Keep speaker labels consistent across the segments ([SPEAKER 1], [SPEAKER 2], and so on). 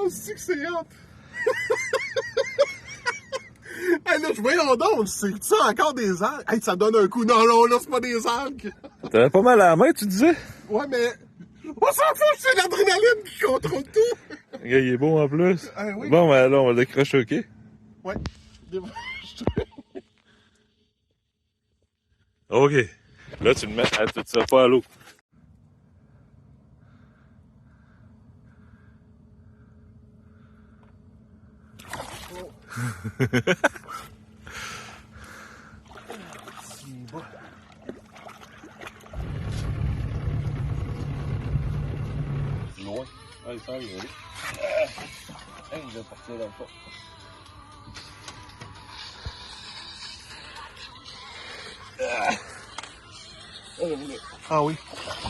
[SPEAKER 1] Oh, c'est que c'est hot! Hey, là, voyons donc, c'est ça encore des algues? Hey, ça donne un coup. Non, non, là, c'est pas des algues.
[SPEAKER 2] T'avais pas mal à la main, tu disais?
[SPEAKER 1] Ouais, mais on s'en fout, c'est l'adrénaline qui contrôle tout.
[SPEAKER 2] Il est beau en plus.
[SPEAKER 1] Oui.
[SPEAKER 2] Bon, ben là, on va le décrocher, ok?
[SPEAKER 1] Ouais.
[SPEAKER 2] Ok. Là, tu le mets, tu te sers pas à l'eau.
[SPEAKER 1] Loin. Ouais, ça, il va aller. Il va partir dans le fond. Ah oui,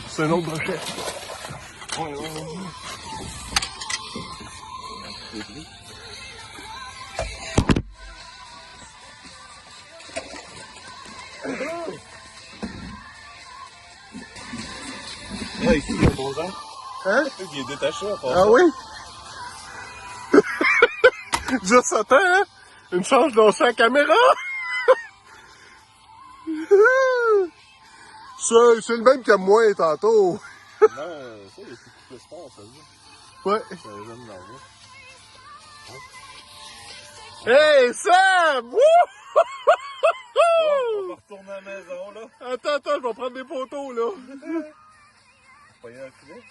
[SPEAKER 1] c'est un autre brochet. Ouais.
[SPEAKER 2] Ah, ici, il y a bon temps.
[SPEAKER 1] Hein?
[SPEAKER 2] Il est détaché, en passant.
[SPEAKER 1] Ah oui? Juste ça temps, hein? Une chance de lancer la caméra! C'est le même que moi tantôt.
[SPEAKER 2] Non, ça, il est plus fort, ça veut dire.
[SPEAKER 1] Ouais.
[SPEAKER 2] C'est un jeune dans
[SPEAKER 1] Hey, Seb! Wouh!
[SPEAKER 2] On va retourner à la maison, là.
[SPEAKER 1] Attends, je vais prendre des photos, là.
[SPEAKER 2] Pas y a un filet?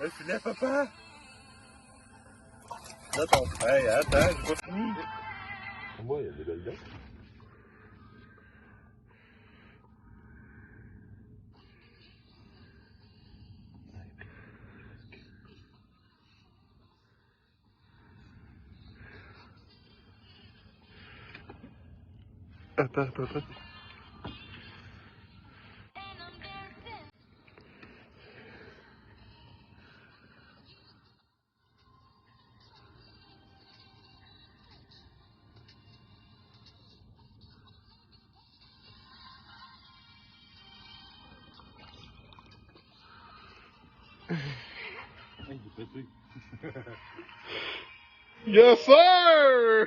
[SPEAKER 2] Un filet, papa? Là, ton... Hey, attends, j'ai pas fini. Moi, il y a des belles dents.
[SPEAKER 1] Attends.
[SPEAKER 2] Il est pété.
[SPEAKER 1] Yes, sir!